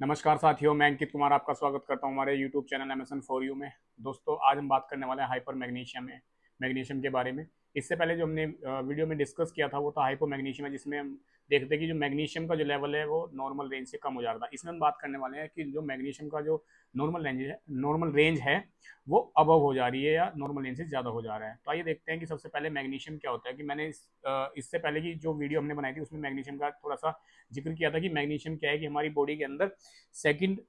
नमस्कार साथियों, मैं अंकित कुमार आपका स्वागत करता हूं हमारे YouTube channel MSN for you में। दोस्तों, आज हम बात करने वाले हैं हाइपर मैग्नीशियम के बारे में। इससे पहले जो हमने वीडियो में डिस्कस किया था वो था हाइपो मैग्नीशियम, जिसमें हम देखते हैं कि जो मैग्नीशियम का जो लेवल है वो नॉर्मल रेंज से कम हो जाता है। इसमें हम बात करने वाले हैं कि जो मैग्नीशियम का जो नॉर्मल रेंज है वो अबव हो जा रही है या नॉर्मल रेंज से ज़्यादा हो जा रहा है। तो आइए देखते हैं कि सबसे पहले मैग्नीशियम क्या होता है। कि मैंने इससे पहले की जो वीडियो हमने बनाई थी उसमें मैग्नीशियम का थोड़ा सा जिक्र किया था कि मैग्नीशियम क्या है, कि हमारी बॉडी के अंदर सेकंड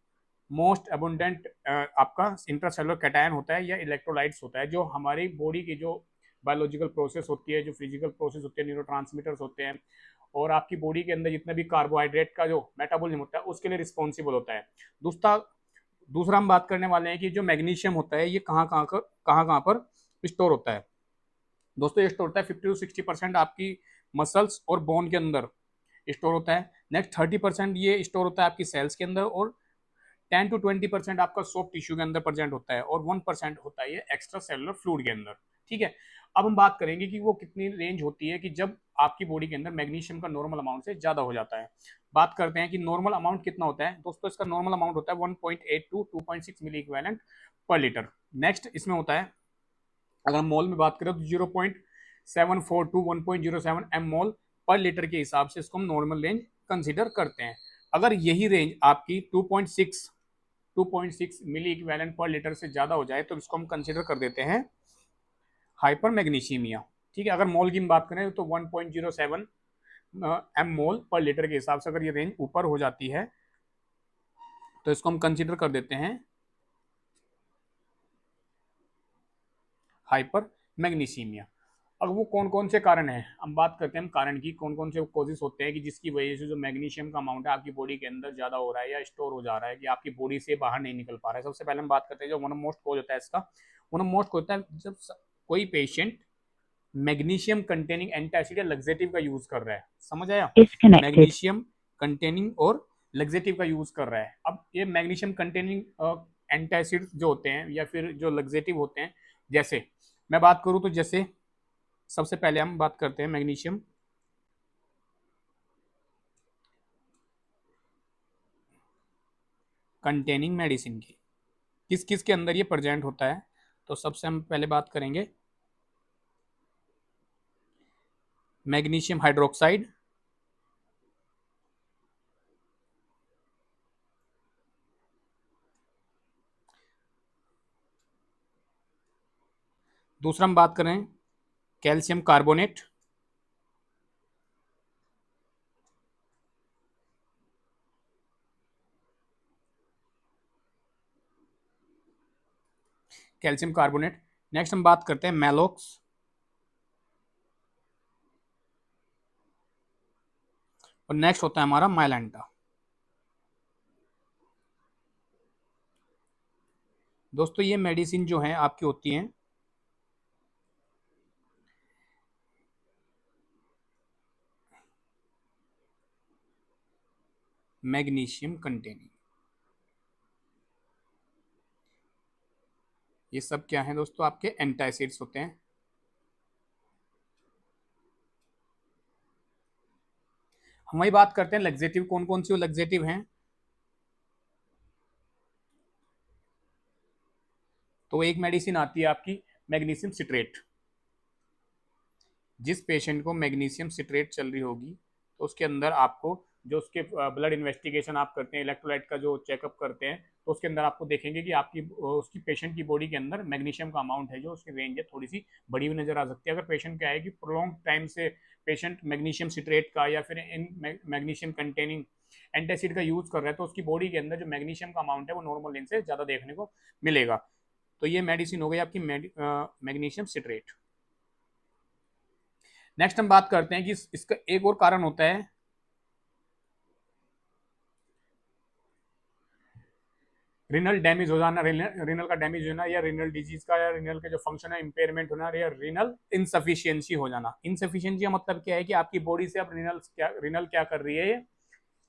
मोस्ट अबुंडेंट आपका इंट्रासेलुलर कैटायन होता है या इलेक्ट्रोलाइट्स होता है, जो हमारी बॉडी की जो बायोलॉजिकल प्रोसेस होती है, जो फिजिकल प्रोसेस होती है, न्यूरोट्रांसमीटर्स होते हैं, और आपकी बॉडी के अंदर जितने भी कार्बोहाइड्रेट का जो मेटाबॉलिज्म होता है उसके लिए रिस्पॉन्सिबल होता है। दूसरा दूसरा हम बात करने वाले हैं कि जो मैग्नीशियम होता है ये कहाँ कहाँ पर स्टोर होता है। दोस्तों, ये स्टोर होता है 50 to 60% आपकी मसल्स और बोन के अंदर स्टोर होता है। नेक्स्ट 30% ये स्टोर होता है आपकी सेल्स के अंदर, और 10 to 20% आपका सॉफ्ट टिश्यू के अंदर प्रेजेंट होता है, और 1% होता है ये एक्स्ट्रा सेलुलर फ्लूइड के अंदर। ठीक है। अब हम बात करेंगे कि वो कितनी रेंज होती है कि जब आपकी बॉडी के अंदर मैग्नीशियम का नॉर्मल अमाउंट से ज्यादा हो जाता है। बात करते हैं कि नॉर्मल अमाउंट कितना होता है। दोस्तों, इसका नॉर्मल अमाउंट होता है 1.8 to 2.6 milliequivalent per litre. Next इसमें होता है, अगर हम मोल में बात करें तो 0.74 टू 1.07 एम मोल पर लीटर के हिसाब से इसको हम नॉर्मल रेंज कंसिडर करते हैं। अगर यही रेंज आपकी 2.6 मिली इक्विवेलेंट पर लीटर से ज्यादा हो जाए तो इसको हम कंसिडर कर देते हैं हाइपर मैग्नीशियमिया। ठीक है। अगर मोल की बात करें तो 1.07 एम मोल पर लीटर के हिसाब से अगर ये रेंज ऊपर हो जाती है तो इसको हम कंसिडर कर देते हैं हाइपर मैग्नीशियमिया। अब वो कौन कौन से कारण हैं, हम बात करते हैं कारण की, कौन कौन से कॉजेस होते हैं कि जिसकी वजह से जो मैग्नीशियम का अमाउंट है आपकी बॉडी के अंदर ज्यादा हो रहा है या स्टोर हो जा रहा है, कि आपकी बॉडी से बाहर नहीं निकल पा रहा है। सबसे पहले हम बात करते हैं जो वन ऑफ मोस्ट कॉज होता है इसका। वन ऑफ मोस्ट होता है जब कोई पेशेंट मैग्नीशियम कंटेनिंग एंटासिड या लग्जेटिव का यूज कर रहा है। समझ आया? Disconnected. मैग्नीशियम कंटेनिंग और लग्जेटिव का यूज कर रहा है। अब ये मैग्नीशियम कंटेनिंग एंटासिड जो होते हैं या फिर जो लग्जेटिव होते हैं, जैसे मैं बात करूं तो जैसे सबसे पहले हम बात करते हैं मैग्नीशियम कंटेनिंग मेडिसिन की, किस किस के अंदर ये प्रेजेंट होता है। तो सबसे हम पहले बात करेंगे मैग्नीशियम हाइड्रोक्साइड, दूसरा हम बात करें calcium carbonate, calcium carbonate. Next हम बात करते हैं मैलोक्स, और नेक्स्ट होता है हमारा माइलेंटा। दोस्तों, ये मेडिसिन जो है आपकी होती हैं मैग्नीशियम कंटेनिंग। ये सब क्या है दोस्तों? आपके एंटासिड्स होते हैं। हम वही बात करते हैं लग्जेटिव कौन कौन सी लग्जेटिव हैं। तो एक मेडिसिन आती है आपकी मैग्नीशियम सिट्रेट। जिस पेशेंट को मैग्नीशियम सिट्रेट चल रही होगी तो उसके अंदर आपको जो उसके ब्लड इन्वेस्टिगेशन आप करते हैं, इलेक्ट्रोलाइट का जो चेकअप करते हैं, तो उसके अंदर आपको देखेंगे कि आपकी उसकी पेशेंट की बॉडी के अंदर मैग्नीशियम का अमाउंट है जो उसकी रेंज है थोड़ी सी बड़ी हुई नजर आ सकती है। अगर पेशेंट क्या है कि प्रोलॉन्ग टाइम से पेशेंट मैग्नीशियम सिट्रेट का या फिर इन मैग्नीशियम कंटेनिंग एंटासिड का यूज कर रहा है तो उसकी बॉडी के अंदर जो मैग्नीशियम का अमाउंट है वो नॉर्मल रेंज से ज्यादा देखने को मिलेगा। तो ये मेडिसिन हो गई आपकी मैग्नीशियम सिट्रेट। नेक्स्ट हम बात करते हैं कि इसका एक और कारण होता है रिनल डैमेज हो जाना, रिनल का डैमेज होना, या रिनल डिजीज का, या रिनल के जो फंक्शन है इंपेयरमेंट होना, या रिनल इनसफिशियंसी हो जाना। इनसफिशियंसी का मतलब क्या है कि आपकी बॉडी से अब रिनल क्या कर रही है,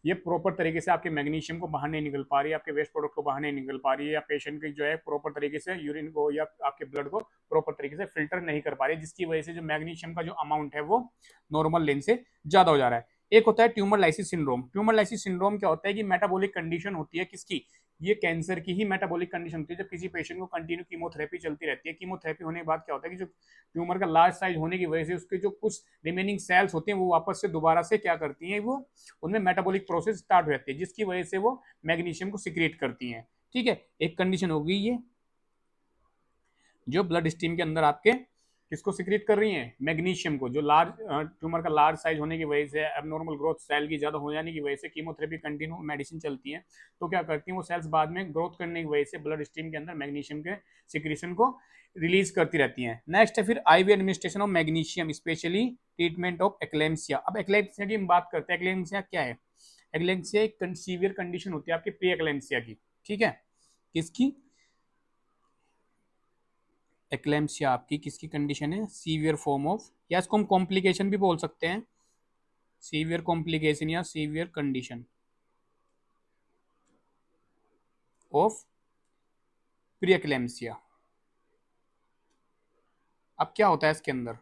ये प्रॉपर तरीके से आपके मैग्नीशियम को बाहर नहीं निकल पा रही है, आपके वेस्ट प्रोडक्ट को बाहर नहीं निकल पा रही है, या पेशेंट की जो है प्रॉपर तरीके से यूरिन को या आपके ब्लड को प्रॉपर तरीके से फिल्टर नहीं कर पा रही है, जिसकी वजह से जो मैग्नीशियम का जो अमाउंट है वो नॉर्मल लेन से ज्यादा हो जा रहा है। एक होता है tumour lysis syndrome. Tumour lysis syndrome क्या होता है कि मेटाबॉलिक कंडीशन होती है किसकी, ये कैंसर की ही मेटाबॉलिक कंडीशन होती है। जब किसी पेशेंट को कंटिन्यू कीमोथेरेपी चलती रहती है, कीमोथेरेपी होने के बाद क्या होता है कि जो ट्यूमर का लार्ज साइज होने की वजह से उसके जो कुछ रिमेनिंग सेल्स होते हैं वो वापस से दोबारा से क्या करती हैं, वो उनमें मेटाबॉलिक प्रोसेस स्टार्ट हो जाती है, जिसकी वजह से वो मैग्नीशियम को सिक्रिएट करती हैं। ठीक है, एक कंडीशन होगी ये, जो ब्लड स्ट्रीम के अंदर आपके किसको सिक्रीट कर रही हैं, मैग्नीशियम को, जो लार्ज ट्यूमर का लार्ज साइज होने की वजह से, एबनॉर्मल ग्रोथ सेल की ज्यादा हो जाने की वजह से कीमोथेरेपी कंटिन्यू मेडिसिन चलती है, तो क्या करती हैं वो सेल्स बाद में ग्रोथ करने की वजह से ब्लड स्ट्रीम के अंदर मैग्नीशियम के सिक्रीशन को रिलीज करती रहती हैं। नेक्स्ट है फिर IV administration of magnesium, specially treatment of eclampsia. अब एक्लेम्सिया की हम बात करते हैं, एक्लेम्सिया क्या है, एक्लेम्सिया एक सीवियर कंडीशन होती है आपकी प्री एक्लेम्सिया की। ठीक है, किसकी, एक्लेम्सिया आपकी किसकी कंडीशन है, सीवियर फॉर्म ऑफ, या इसको हम कॉम्प्लिकेशन भी बोल सकते हैं, सीवियर कॉम्प्लिकेशन या severe condition of pre eclampsia. अब क्या होता है इसके अंदर,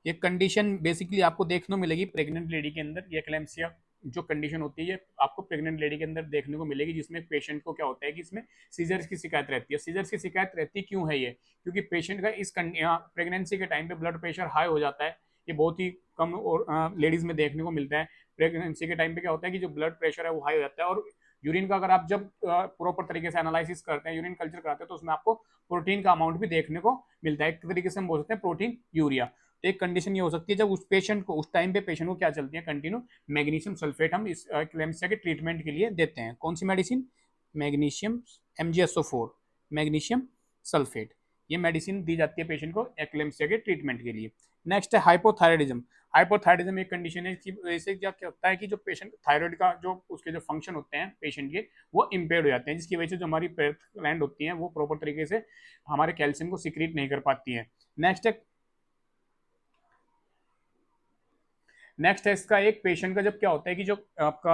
ये कंडीशन बेसिकली आपको देखने को मिलेगी प्रेग्नेंट लेडी के अंदर। ये एक्लेम्सिया जो कंडीशन होती है ये आपको प्रेग्नेंट लेडी के अंदर देखने को मिलेगी, जिसमें पेशेंट को क्या होता है कि इसमें सीजर्स की शिकायत रहती है। सीजर्स की शिकायत रहती क्यों है ये, क्योंकि पेशेंट का इस प्रेगनेंसी के टाइम पे ब्लड प्रेशर हाई हो जाता है। ये बहुत ही कम और लेडीज में देखने को मिलता है। प्रेगनेंसी के टाइम पे क्या होता है कि जो ब्लड प्रेशर है वो हाई हो जाता है, और यूरिन का अगर आप जब प्रॉपर तरीके से एनालिसिस करते हैं, यूरिन कल्चर कराते हैं, तो उसमें आपको प्रोटीन का अमाउंट भी देखने को मिलता है। एक तरीके से हम बोल सकते हैं प्रोटीन यूरिया। तो एक कंडीशन ये हो सकती है जब उस पेशेंट को, उस टाइम पे पेशेंट को क्या चलती है कंटिन्यू, मैग्नीशियम सल्फेट हम इस क्लेम्सिया के ट्रीटमेंट के लिए देते हैं। कौन सी medicine, magnesium MgSO4 magnesium sulphate, ये मेडिसिन दी जाती है पेशेंट को एक्लेम्सिया के ट्रीटमेंट के लिए। नेक्स्ट है हाइपोथायराइडिज्म। हाइपोथायराइडिज्म एक कंडीशन है कि वजह से क्या होता है कि जो पेशेंट थायराइड का जो उसके जो फंक्शन होते हैं पेशेंट के, वो इम्पेयर्ड हो जाते हैं, जिसकी वजह से जो हमारी ग्लैंड होती हैं वो प्रॉपर तरीके से हमारे कैल्शियम को सिक्रीट नहीं कर पाती हैं। नेक्स्ट है इसका एक पेशेंट का जब क्या होता है कि जो आपका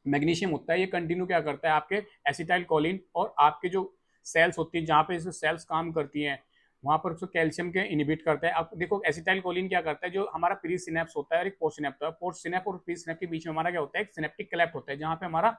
मैग्नीशियम होता है ये कंटिन्यू क्या करता है आपके एसिटाइल कोलिन और आपके जो सेल्स होती है जहाँ पे सेल्स काम करती हैं वहां पर उसको कैल्शियम के इनिबिट करता है। अब देखो एसिटाइल कोलिन क्या करता है, जो हमारा प्री सिनेप्स होता है और एक पोस्ट सिनेप्स होता है, पोस्ट सिनेप और प्री सिनेप के बीच में हमारा क्या होता है, एक सिनेप्टिक क्लैप्ट होता है, जहाँ पे हमारा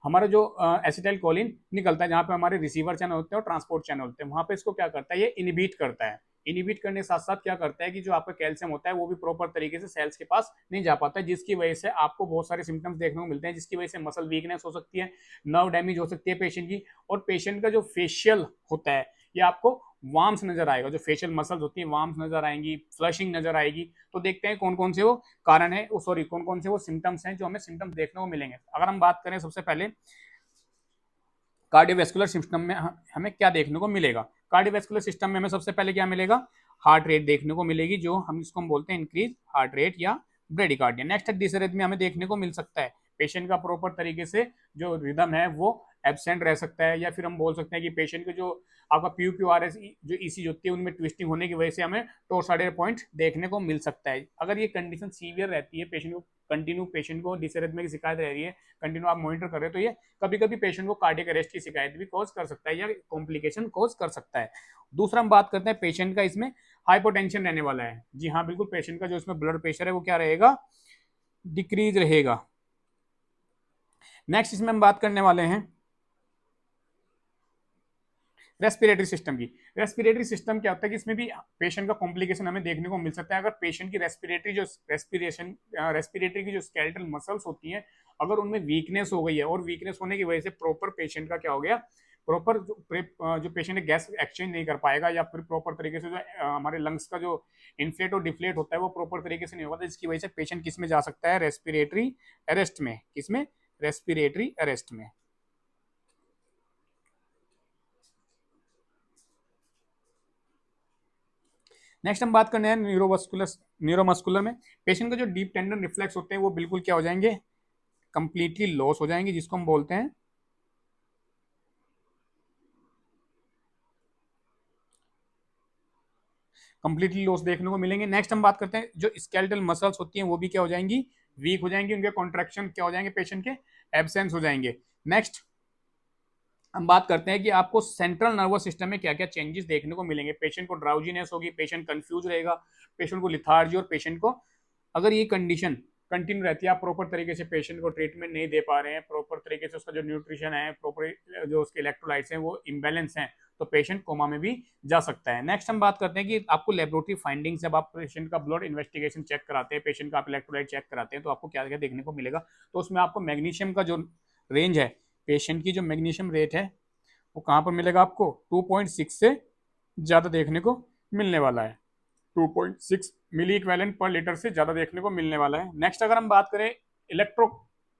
हमारा जो एसिटाइल कोलिन निकलता है, जहाँ पे हमारे रिसीवर चैनल होते हैं और ट्रांसपोर्ट चैनल होते हैं, वहां पे इसको क्या करता है, ये इनिबिट करता है। इनिबिट करने के साथ साथ क्या करता है कि जो आपका कैल्शियम होता है वो भी प्रॉपर तरीके से सेल्स के पास नहीं जा पाता है, जिसकी वजह से आपको बहुत सारे सिम्टम्स देखने को मिलते हैं, जिसकी वजह से मसल वीकनेस हो सकती है, नर्व डैमेज हो सकती है पेशेंट की, और पेशेंट का जो फेशियल होता है ये आपको वार्म्स नजर आएगा, जो फेशियल मसल्स होती है वार्म्स नजर आएंगी, फ्लशिंग नजर आएगी। तो देखते हैं कौन कौन से वो कारण है, सॉरी कौन कौन से वो सिम्टम्स हैं जो हमें सिम्टम्स देखने को मिलेंगे। अगर हम बात करें सबसे पहले कार्डियोवैस्कुलर सिस्टम में हमें क्या देखने को मिलेगा, कार्डियोवैस्कुलर सिस्टम में हमें सबसे पहले क्या मिलेगा, हार्ट रेट देखने को मिलेगी, जो हम इसको हम बोलते हैं इंक्रीज हार्ट रेट या ब्रेडिकार्डिया। नेक्स्ट डिसरिथमिया हमें देखने को मिल सकता है, पेशेंट का प्रॉपर तरीके से जो रिदम है वो एब्सेंट रह सकता है, या फिर हम बोल सकते हैं कि पेशेंट के जो आपका PQRS जो ECG होती है उनमें ट्विस्टिंग होने की वजह से हमें टॉर्साइडल पॉइंट देखने को मिल सकता है। अगर ये कंडीशन सीवियर रहती है, पेशेंट को कंटिन्यू पेशेंट को डिसरिथमिया की शिकायत रह रही है, कंटिन्यू आप मॉनिटर कर रहे हो, तो ये कभी कभी पेशेंट को कार्डियक अरेस्ट की शिकायत भी कॉज कर सकता है या कॉम्प्लिकेशन कॉज कर सकता है। दूसरा हम बात करते हैं पेशेंट का इसमें हाइपोटेंशन रहने वाला है। जी हाँ बिल्कुल, पेशेंट का जो इसमें ब्लड प्रेशर है वो क्या रहेगा, डिक्रीज रहेगा। नेक्स्ट इसमें हम बात करने वाले हैं रेस्पिरेटरी सिस्टम की। रेस्पिरेटरी सिस्टम क्या होता है कि इसमें भी पेशेंट का कॉम्प्लिकेशन हमें देखने को मिल सकता है। अगर पेशेंट की रेस्पिरेटरी की जो स्केलेटल मसल्स होती हैं अगर उनमें वीकनेस हो गई है, और वीकनेस होने की वजह से प्रॉपर पेशेंट का क्या हो गया, प्रॉपर जो पेशेंट है गैस एक्सचेंज नहीं कर पाएगा, या फिर प्रॉपर तरीके से जो हमारे लंग्स का जो इन्फ्लेट और डिफ्लेट होता है वो प्रॉपर तरीके से नहीं होगा, जिसकी वजह से पेशेंट किस में जा सकता है, रेस्पिरेटरी अरेस्ट में। किसमें, रेस्पिरेटरी अरेस्ट में। नेक्स्ट हम बात करने हैं न्यूरोमस्कुलर में। पेशेंट का जो डीप टेंडन रिफ्लेक्स होते हैं वो बिल्कुल क्या हो जाएंगे, कंप्लीटली लॉस हो जाएंगे, जिसको हम बोलते हैं कंप्लीटली लॉस देखने को मिलेंगे। नेक्स्ट हम बात करते हैं जो स्केलेटल मसल्स होती हैं वो भी क्या हो जाएंगी, वीक हो जाएंगी, उनके कॉन्ट्रैक्शन क्या हो जाएंगे, पेशेंट के एब्सेंस हो जाएंगे। नेक्स्ट हम बात करते हैं कि आपको सेंट्रल नर्वस सिस्टम में क्या क्या चेंजेस देखने को मिलेंगे। पेशेंट को ड्राउजीनेस होगी, पेशेंट कंफ्यूज रहेगा, पेशेंट को लिथार्जी और पेशेंट को अगर ये कंडीशन कंटिन्यू रहती है, आप प्रॉपर तरीके से पेशेंट को ट्रीटमेंट नहीं दे पा रहे हैं, प्रॉपर तरीके से उसका जो न्यूट्रिशन है, प्रॉपर जो उसके इलेक्ट्रोलाइट्स हैं वो इम्बेलेंस हैं, तो पेशेंट कोमा में भी जा सकता है। नेक्स्ट हम बात करते हैं कि आपको लेबोरेटरी फाइंडिंग्स, जब आप पेशेंट का ब्लड इन्वेस्टिगेशन चेक कराते हैं, पेशेंट का आप इलेक्ट्रोलाइट चेक कराते हैं, तो आपको क्या क्या देखने को मिलेगा। तो उसमें आपको मैग्नीशियम का जो रेंज है, पेशेंट की जो मैग्नीशियम रेट है वो कहाँ पर मिलेगा, आपको 2.6 से ज़्यादा देखने को मिलने वाला है। 2.6 मिली इक्वेलेंट पर लीटर से ज़्यादा देखने को मिलने वाला है। नेक्स्ट अगर हम बात करें इलेक्ट्रो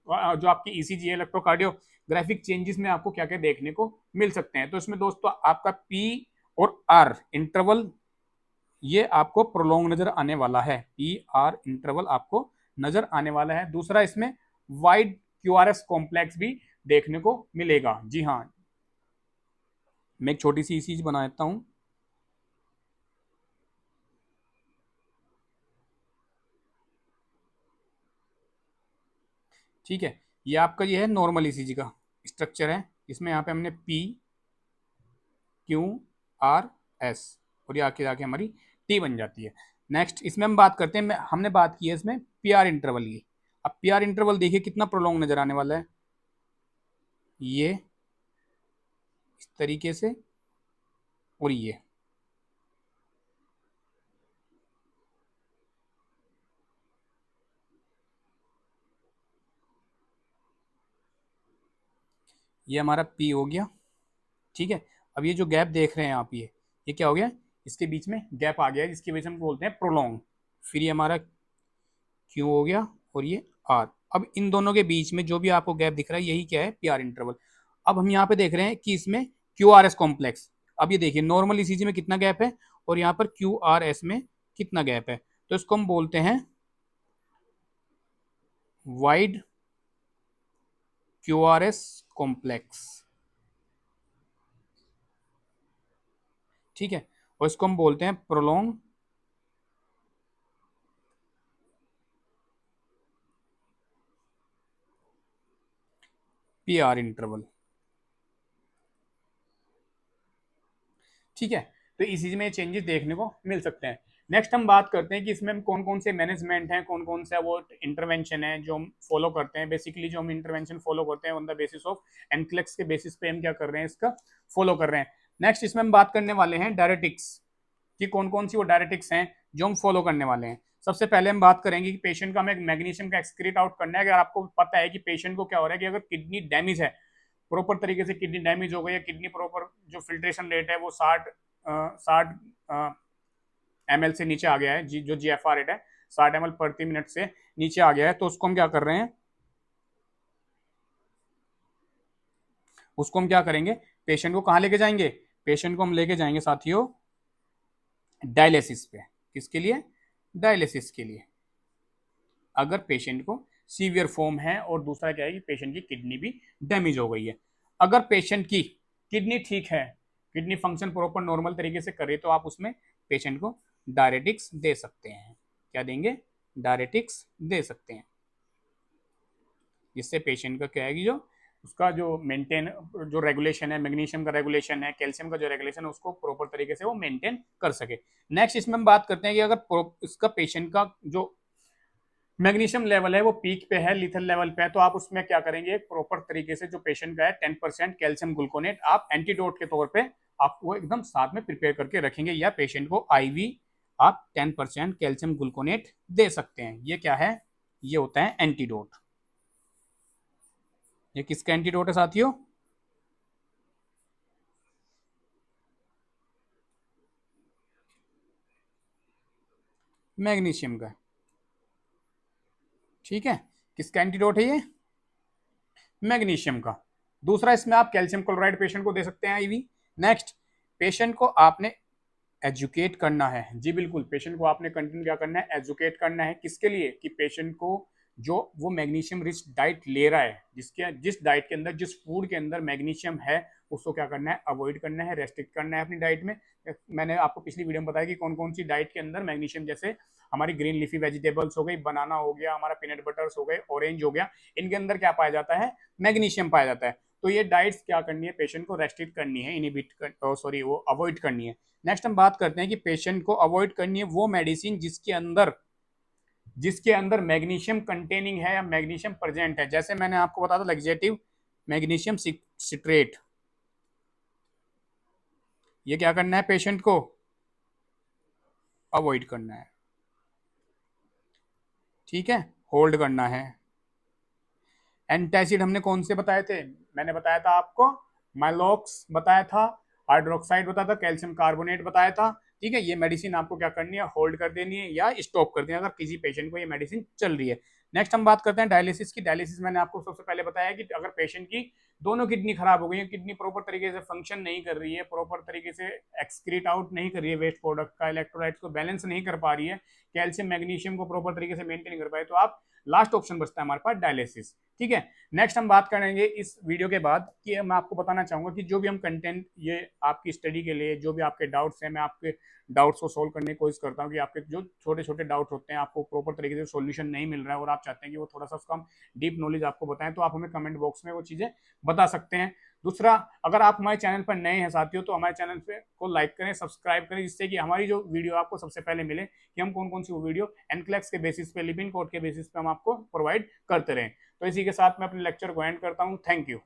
जो आपकी ईसीजी है, इलेक्ट्रोकार्डियोग्राफिक चेंजेस में आपको क्या क्या देखने को मिल सकते हैं। तो इसमें दोस्तों आपका पी और आर इंटरवल ये आपको प्रोलॉन्ग नजर आने वाला है, पी आर इंटरवल आपको नजर आने वाला है। दूसरा इसमें वाइड क्यूआरएस कॉम्प्लेक्स भी देखने को मिलेगा। जी हाँ, मैं एक छोटी सी ईसीजी बना देता हूं। ठीक है, ये आपका ये है नॉर्मल ईसीजी का स्ट्रक्चर है। इसमें यहाँ पे हमने पी क्यू आर एस और ये आके आके हमारी टी बन जाती है। नेक्स्ट इसमें हम बात करते हैं, हमने बात की है इसमें पी आर इंटरवल की। अब पी आर इंटरवल देखिए कितना प्रोलॉन्ग नजर आने वाला है, ये इस तरीके से और ये हमारा पी हो गया। ठीक है, अब ये जो गैप देख रहे हैं आप, ये क्या हो गया, इसके बीच में गैप आ गया जिसकी वजह से हम बोलते हैं प्रोलॉन्ग। फिर ये हमारा क्यू हो गया और ये आर। अब इन दोनों के बीच में जो भी आपको गैप दिख रहा है यही क्या है, पी आर इंटरवल। अब हम यहाँ पे देख रहे हैं कि इसमें क्यू आर एस कॉम्प्लेक्स, अब ये देखिए नॉर्मल ईसीजी में कितना गैप है और यहाँ पर क्यू आर एस में कितना गैप है। तो इसको हम बोलते हैं wide Q R S complex. ठीक है, और इसको हम बोलते हैं प्रोलॉन्ग पी आर इंटरवल। ठीक है, तो इसी में चेंजेस देखने को मिल सकते हैं। नेक्स्ट हम बात करते हैं कि इसमें हम कौन कौन से मैनेजमेंट हैं, कौन कौन सा वो इंटरवेंशन है जो हम फॉलो करते हैं। बेसिकली जो हम इंटरवेंशन फॉलो करते हैं on the basis of NCLEX के बेसिस पे हम क्या कर रहे हैं, इसका फॉलो कर रहे हैं। नेक्स्ट इसमें हम बात करने वाले हैं डायरेटिक्स कि कौन कौन सी वो डायरेटिक्स हैं जो हम फॉलो करने वाले हैं। सबसे पहले हम बात करेंगे कि पेशेंट का हमें मैग्नीशियम का एक्सक्रीट आउट करना है। अगर आपको पता है कि पेशेंट को क्या हो रहा है कि अगर किडनी डैमेज है, प्रॉपर तरीके से किडनी डैमेज हो गई है, किडनी प्रॉपर जो फिल्ट्रेशन रेट है वो 60 ml से नीचे आ गया है, जो GFR रेट है 60 ml प्रति मिनट से नीचे आ गया है, तो उसको हम क्या कर रहे हैं, उसको हम क्या करेंगे, पेशेंट को कहाँ लेके जाएंगे, पेशेंट को हम लेके जाएंगे साथियों डायलिसिस पे। किसके लिए, डायलिसिस के लिए, अगर पेशेंट को सीवियर फॉर्म है और दूसरा क्या है कि पेशेंट की किडनी भी डैमेज हो गई है। अगर पेशेंट की किडनी ठीक है, किडनी फंक्शन प्रॉपर नॉर्मल तरीके से करे, तो आप उसमें पेशेंट को डायरेटिक्स दे सकते हैं। क्या देंगे, डायरेटिक्स दे सकते हैं, जिससे पेशेंट का क्या है कि जो उसका जो मेंटेन जो रेगुलेशन है, मैग्नीशियम का रेगुलेशन है, कैल्शियम का जो रेगुलेशन है, उसको प्रॉपर तरीके से वो मेंटेन कर सके। नेक्स्ट इसमें हम बात करते हैं कि अगर इसका पेशेंट का जो मैग्नीशियम लेवल है वो पीक पे है, लिथल लेवल पे है, तो आप उसमें क्या करेंगे, प्रॉपर तरीके से जो पेशेंट का है 10% कैल्शियम ग्लूकोनेट आप एंटीडोट के तौर पे आप वो एकदम साथ में प्रिपेयर करके रखेंगे, या पेशेंट को आईवी आप 10% कैल्शियम ग्लूकोनेट दे सकते हैं। ये क्या है, ये होता है एंटीडोट। ये किसका एंटीडोट है साथियों, मैग्नीशियम का। ठीक है, किसका एंटीडोट है ये, मैग्नीशियम का। दूसरा इसमें आप कैल्शियम क्लोराइड पेशेंट को दे सकते हैं आईवी। नेक्स्ट, पेशेंट को आपने एजुकेट करना है। जी बिल्कुल, पेशेंट को आपने कंटिन्यू क्या करना है, एजुकेट करना है। किसके लिए, कि पेशेंट को जो वो मैग्नीशियम रिच डाइट ले रहा है, जिस डाइट के अंदर, जिस फूड के अंदर मैग्नीशियम है, उसको क्या करना है, अवॉइड करना है, रेस्ट्रिक्ट करना है अपनी डाइट में। मैंने आपको पिछली वीडियो में बताया कि कौन कौन सी डाइट के अंदर मैग्नीशियम, जैसे हमारी ग्रीन लीफी वेजिटेबल्स हो गई, बनाना हो गया, हमारा पीनट बटर्स हो गए, ऑरेंज हो गया, इनके अंदर क्या पाया जाता है, मैग्नीशियम पाया जाता है। तो ये डाइट्स क्या करनी है, पेशेंट को रेस्ट्रिक्ट करनी है, इनिबिट सॉरी वो अवॉइड करनी है। नेक्स्ट हम बात करते हैं कि पेशेंट को अवॉइड करनी है वो मेडिसिन जिसके अंदर जिसके अंदर मैग्नीशियम कंटेनिंग है या मैग्नीशियम प्रेजेंट है। जैसे मैंने आपको बताया था लैक्सेटिव मैग्नीशियम सिट्रेट, ये क्या करना है, पेशेंट को अवॉइड करना है, ठीक है, होल्ड करना है। एंटासिड हमने कौन से बताए थे, मैंने बताया था आपको माइलॉक्स बताया था, हाइड्रोक्साइड बताया था, कैल्शियम कार्बोनेट बताया था, ठीक है। ये मेडिसिन आपको क्या करनी है, होल्ड कर देनी है या स्टॉप कर देनी है अगर किसी पेशेंट को ये मेडिसिन चल रही है। नेक्स्ट हम बात करते हैं डायलिसिस की। डायलिसिस मैंने आपको सबसे पहले बताया कि अगर पेशेंट की दोनों किडनी खराब हो गई है, किडनी प्रॉपर तरीके से फंक्शन नहीं कर रही है, प्रॉपर तरीके से एक्सक्रीट आउट नहीं कर रही है वेस्ट प्रोडक्ट का, इलेक्ट्रोलाइट्स को बैलेंस नहीं कर पा रही है, कैल्शियम मैग्नीशियम को प्रॉपर तरीके से मेंटेन नहीं कर पाए, तो आप लास्ट ऑप्शन बचता है हमारे पास डायलिसिस, ठीक है। नेक्स्ट हम बात करेंगे इस वीडियो के बाद कि मैं आपको बताना चाहूंगा कि जो भी हम कंटेंट ये आपकी स्टडी के लिए जो भी आपके डाउट्स हैं, मैं आपके डाउट्स को सोल्व करने की कोशिश करता हूँ कि आपके जो छोटे छोटे डाउट्स होते हैं आपको प्रॉपर तरीके से सॉल्यूशन नहीं मिल रहा है और आप चाहते हैं कि वो थोड़ा सा उसका हम डीप नॉलेज आपको बताएं, तो आप हमें कमेंट बॉक्स में वो चीज़ें बता सकते हैं। दूसरा, अगर आप हमारे चैनल पर नए हैं साथियों, तो हमारे चैनल पे को लाइक करें, सब्सक्राइब करें, जिससे कि हमारी जो वीडियो आपको सबसे पहले मिले कि हम कौन कौन सी वीडियो एनक्लेक्स के बेसिस पे, लिपिन कोड के बेसिस पे हम आपको प्रोवाइड करते रहें। तो इसी के साथ मैं अपने लेक्चर को एंड करता हूँ। Thank you.